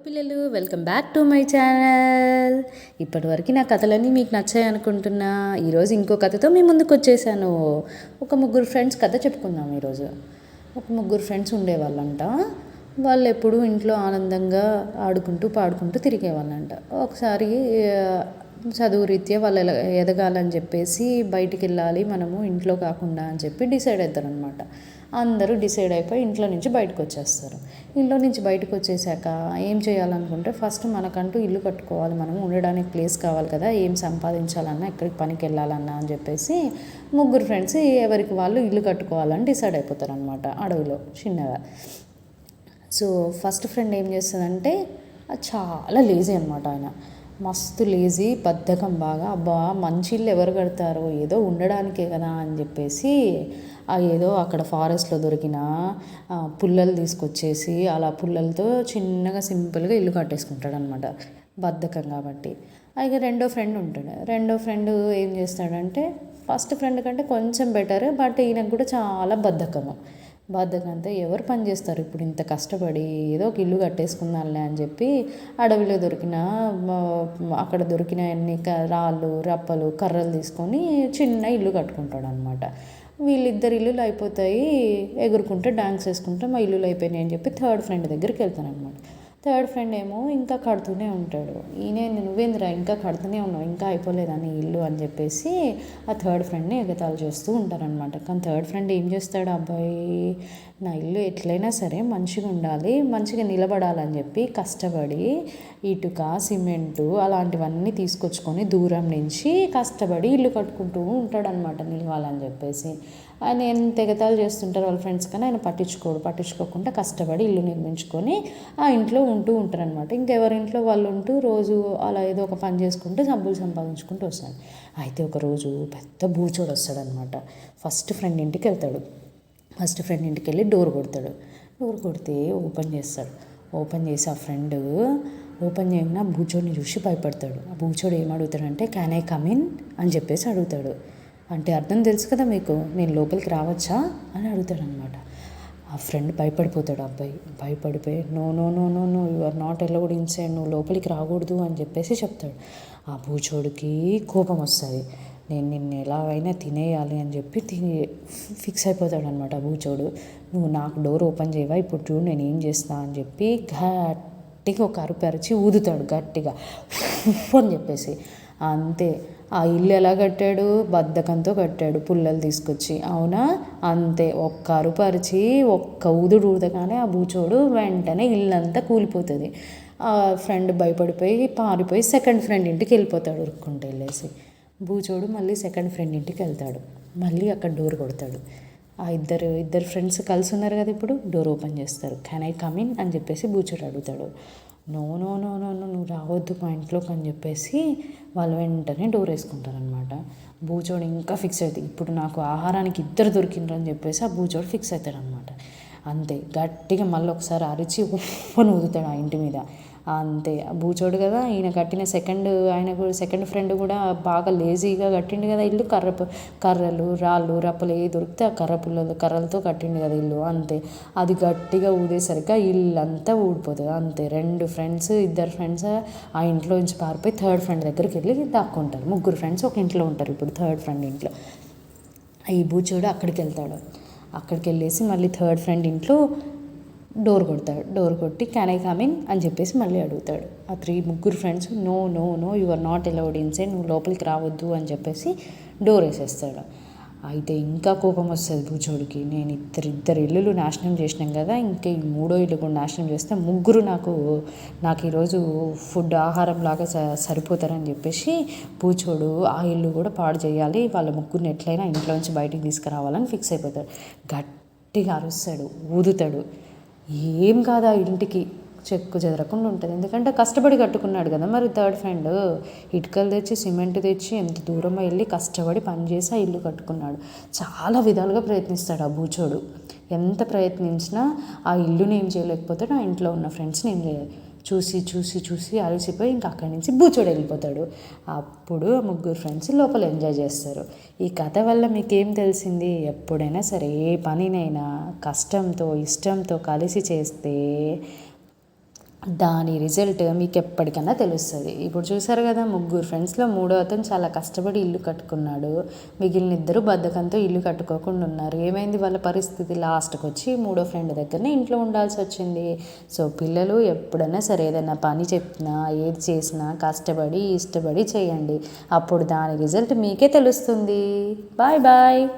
పిల్లలు, welcome back to my channel. ఇప్పటివరకు నా కథలన్నీ మీకు నచ్చాయి అనుకుంటున్నా. ఈరోజు ఇంకో కథతో మీ ముందుకు వచ్చేసాను. ఒక ముగ్గురు ఫ్రెండ్స్ కథ చెప్పుకుందాం ఈరోజు. ఒక ముగ్గురు ఫ్రెండ్స్ ఉండేవాళ్ళంట. వాళ్ళు ఎప్పుడూ ఇంట్లో ఆనందంగా ఆడుకుంటూ పాడుకుంటూ తిరిగేవాళ్ళంట. ఒకసారి చదువు రీత్యా వాళ్ళు ఎదగాలని చెప్పేసి బయటికి వెళ్ళాలి మనము ఇంట్లో కాకుండా అని చెప్పి డిసైడ్ అవుతారనమాట. అందరూ డిసైడ్ అయిపోయి ఇంట్లో నుంచి బయటకు వచ్చేస్తారు. ఇంట్లో నుంచి బయటకు వచ్చేసాక ఏం చేయాలనుకుంటే ఫస్ట్ మనకంటూ ఇల్లు కట్టుకోవాలి, మనం ఉండడానికి ప్లేస్ కావాలి కదా, ఏం సంపాదించాలన్నా ఎక్కడికి పనికి వెళ్ళాలన్నా అని చెప్పేసి ముగ్గురు ఫ్రెండ్స్ ఎవరికి వాళ్ళు ఇల్లు కట్టుకోవాలని డిసైడ్ అయిపోతారనమాట అడవిలో చిన్నగా. సో ఫస్ట్ ఫ్రెండ్ ఏం చేస్తుందంటే చాలా లేజీ అనమాట. ఆయన మస్తు లేజీ, బద్ధకం బాగా. అబ్బా మంచి ఇల్లు ఎవరు కడతారో, ఏదో ఉండడానికే కదా అని చెప్పేసి ఏదో అక్కడ ఫారెస్ట్లో దొరికిన పుల్లలు తీసుకొచ్చేసి అలా పుల్లలతో చిన్నగా సింపుల్గా ఇల్లు కట్టేసుకుంటాడు అనమాట, బద్ధకం కాబట్టి. అయితే రెండో ఫ్రెండ్ ఉంటాడు. రెండో ఫ్రెండ్ ఏం చేస్తాడంటే ఫస్ట్ ఫ్రెండ్ కంటే కొంచెం బెటర్, బట్ ఈయనకు కూడా చాలా బద్ధకంతో ఎవరు పని చేస్తారు ఇప్పుడు ఇంత కష్టపడి, ఏదో ఒక ఇల్లు కట్టేసుకుందాంలే అని చెప్పి అడవిలో దొరికిన అక్కడ దొరికిన అన్ని రాళ్ళు రప్పలు కర్రలు తీసుకొని చిన్న ఇల్లు కట్టుకుంటాడు అనమాట. వీళ్ళిద్దరు ఇల్లులు అయిపోతాయి, ఎగురుకుంటే డాన్స్ వేసుకుంటే మా ఇల్లులు అయిపోయినాయి అని చెప్పి థర్డ్ ఫ్రెండ్ దగ్గరికి వెళ్తాను అనమాట. థర్డ్ ఫ్రెండ్ ఏమో ఇంకా కడుతూనే ఉంటాడు. ఈయనేంది నువ్వేందిరా ఇంకా కడుతూనే ఉన్నావు, ఇంకా అయిపోలేదని ఇల్లు అని చెప్పేసి ఆ థర్డ్ ఫ్రెండ్ని ఎగతాళి చేస్తూ ఉంటారనమాట. కానీ థర్డ్ ఫ్రెండ్ ఏం చేస్తాడు, అబ్బాయి నా ఇల్లు ఎట్లయినా సరే మంచిగా ఉండాలి, మంచిగా నిలబడాలని చెప్పి కష్టపడి ఇటుక సిమెంటు అలాంటివన్నీ తీసుకొచ్చుకొని దూరం నుంచి కష్టపడి ఇల్లు కట్టుకుంటూ ఉంటాడనమాట నిలవాలని చెప్పేసి. ఆయన ఎంత ఎగతాళి చేస్తుంటారు వాళ్ళ ఫ్రెండ్స్, కానీ ఆయన పట్టించుకోకుండా కష్టపడి ఇల్లు నిర్మించుకొని ఆ ఇంట్లో ఉంటూ ఉంటారనమాట. ఇంకెవరింట్లో వాళ్ళు ఉంటూ రోజు అలా ఏదో ఒక పని చేసుకుంటూ డబ్బులు సంపాదించుకుంటూ వస్తాడు. అయితే ఒకరోజు పెద్ద బూచోడు వస్తాడనమాట. ఫస్ట్ ఫ్రెండ్ ఇంటికి వెళ్తాడు. ఫస్ట్ ఫ్రెండ్ ఇంటికి వెళ్ళి డోర్ కొడతాడు. డోర్ కొడితే ఓపెన్ చేసి ఆ ఫ్రెండ్ ఓపెన్ చేయకుండా బూచోడిని చూసి భయపడతాడు. ఆ బూచోడు ఏం అడుగుతాడంటే క్యాన్ ఐ కమ్ ఇన్ అని చెప్పేసి అడుగుతాడు. అంటే అర్థం తెలుసు కదా మీకు, నేను లోపలికి రావచ్చా అని అడుగుతాడనమాట. ఆ ఫ్రెండ్ భయపడిపోతాడు. అబ్బాయి భయపడిపోయి no no no no no you are not allowed inside, నువ్వు లోపలికి రాకూడదు అని చెప్పేసి చెప్తాడు. ఆ బూచోడికి కోపం వస్తుంది. నేను నిన్ను ఎలాగైనా తినేయాలి అని చెప్పి ఫిక్స్ అయిపోతాడు అనమాట బూచోడు. నువ్వు నాకు డోర్ ఓపెన్ చేయవా, ఇప్పుడు చూడు నేను ఏం చేస్తా అని చెప్పి గట్టిగా ఒక అరిచి ఊదుతాడు గట్టిగా అని చెప్పేసి. అంతే, ఆ ఇల్లు ఎలా కట్టాడు, బద్ధకంతో కట్టాడు పుల్లలు తీసుకొచ్చి, అవునా? అంతే, ఒక్క అరిచి ఒక్క ఊదుడు ఊదగానే ఆ బూచోడు వెంటనే ఇల్లంతా కూలిపోతుంది. ఆ ఫ్రెండ్ పారిపోయి సెకండ్ ఫ్రెండ్ ఇంటికి వెళ్ళిపోతాడు ఉరుక్కుంటూ వెళ్ళేసి. బూచోడు మళ్ళీ సెకండ్ ఫ్రెండ్ ఇంటికి వెళ్తాడు. మళ్ళీ అక్కడ డోర్ కొడతాడు. ఆ ఇద్దరు ఫ్రెండ్స్ కలిసి ఉన్నారు కదా, ఇప్పుడు డోర్ ఓపెన్ చేస్తారు. క్యాన్ ఐ కమ్ ఇన్ అని చెప్పేసి బూచోడు అడుగుతాడు. No no no no no నువ్వు రావద్దు మా ఇంట్లోకి అని చెప్పేసి వాళ్ళు వెంటనే డోర్ వేసుకుంటారనమాట. బూచోడు ఇంకా ఫిక్స్ అవుతుంది, ఇప్పుడు నాకు ఆహారానికి ఇద్దరు దొరికిండ్రు అని చెప్పేసి ఆ బూచోడు ఫిక్స్ అవుతాడు అనమాట. అంతే, గట్టిగా మళ్ళీ ఒకసారి అరిచి ఉప్పని ఊదుతాడు ఆ ఇంటి మీద. అంతే, బూచోడు కదా, ఈయన కట్టిన సెకండ్ ఫ్రెండ్ కూడా బాగా లేజీగా కట్టిండు కదా ఇల్లు, కర్రలు రాళ్ళు రప్పలు ఏ దొరికితే ఆ కర్రలతో కట్టిండు కదా ఇల్లు. అంతే, అది గట్టిగా ఊదేసరికి ఆ ఇల్లు అంతా ఊడిపోతుంది. అంతే, ఇద్దరు ఫ్రెండ్స్ ఆ ఇంట్లో నుంచి పారిపోయి థర్డ్ ఫ్రెండ్ దగ్గరికి వెళ్ళి దాక్కుంటారు. ముగ్గురు ఫ్రెండ్స్ ఒక ఇంట్లో ఉంటారు ఇప్పుడు థర్డ్ ఫ్రెండ్ ఇంట్లో. ఈ బూచోడు అక్కడికి వెళ్తాడు. అక్కడికి వెళ్ళేసి మళ్ళీ థర్డ్ ఫ్రెండ్ ఇంట్లో డోర్ కొడతాడు. డోర్ కొట్టి క్యాన్ ఐ కమ్ ఇన్ అని చెప్పేసి మళ్ళీ అడుగుతాడు. ఆ ముగ్గురు friends no no no you are not allowed inside, నువ్వు లోపలికి రావద్దు అని చెప్పేసి డోర్ వేసేస్తాడు. అయితే ఇంకా కోపం వస్తుంది బూచోడికి. నేను ఇద్దరు ఇల్లులు నాశనం చేసినాం కదా, ఇంకా ఈ మూడో ఇల్లు కూడా నాశనం చేస్తే ముగ్గురు నాకు ఈరోజు ఆహారం లాగా సరిపోతారని చెప్పేసి బూచోడు ఆ ఇల్లు కూడా పాడు చేయాలి, వాళ్ళ ముగ్గురిని ఎట్లయినా ఇంట్లోంచి బయటికి తీసుకురావాలని ఫిక్స్ అయిపోతాడు. గట్టిగా అరుస్తాడు, ఊదుతాడు. ఏం కాదు, ఆ ఇంటికి చెక్కు చెదరకుండా ఉంటుంది, ఎందుకంటే కష్టపడి కట్టుకున్నాడు కదా. మరి థర్డ్ ఫ్రెండ్ ఇటుకలు తెచ్చి సిమెంట్ తెచ్చి ఎంత దూరం వెళ్ళి కష్టపడి పనిచేసి ఆ ఇల్లు కట్టుకున్నాడు. చాలా విధాలుగా ప్రయత్నిస్తాడు ఆ బూచోడు. ఎంత ప్రయత్నించినా ఆ ఇల్లుని ఏం చేయలేకపోతాడు, ఆ ఇంట్లో ఉన్న ఫ్రెండ్స్ని ఏం చేయలేదు. చూసి అలసిపోయి ఇంకా అక్కడి నుంచి బూచోడు వెళ్ళిపోతాడు. అప్పుడు ఆ ముగ్గురు ఫ్రెండ్స్ లోపల ఎంజాయ్ చేస్తారు. ఈ కథ వల్ల మీకేం తెలిసింది, ఎప్పుడైనా సరే ఏ పనినైనా కష్టంతో ఇష్టంతో కలిసి చేస్తే దాని రిజల్ట్ మీకు ఎప్పటికన్నా తెలుస్తుంది. ఇప్పుడు చూసారు కదా, ముగ్గురు ఫ్రెండ్స్లో మూడో అతను చాలా కష్టపడి ఇల్లు కట్టుకున్నాడు. మిగిలిన ఇద్దరు బద్ధకంతో ఇల్లు కట్టుకోకుండా ఉన్నారు. ఏమైంది వాళ్ళ పరిస్థితి? లాస్ట్కి వచ్చి మూడో ఫ్రెండ్ దగ్గరనే ఇంట్లో ఉండాల్సి వచ్చింది. సో పిల్లలు ఎప్పుడైనా సరే ఏదైనా పని చెప్పినా ఏది చేసినా కష్టపడి ఇష్టపడి చేయండి. అప్పుడు దాని రిజల్ట్ మీకే తెలుస్తుంది. Bye bye.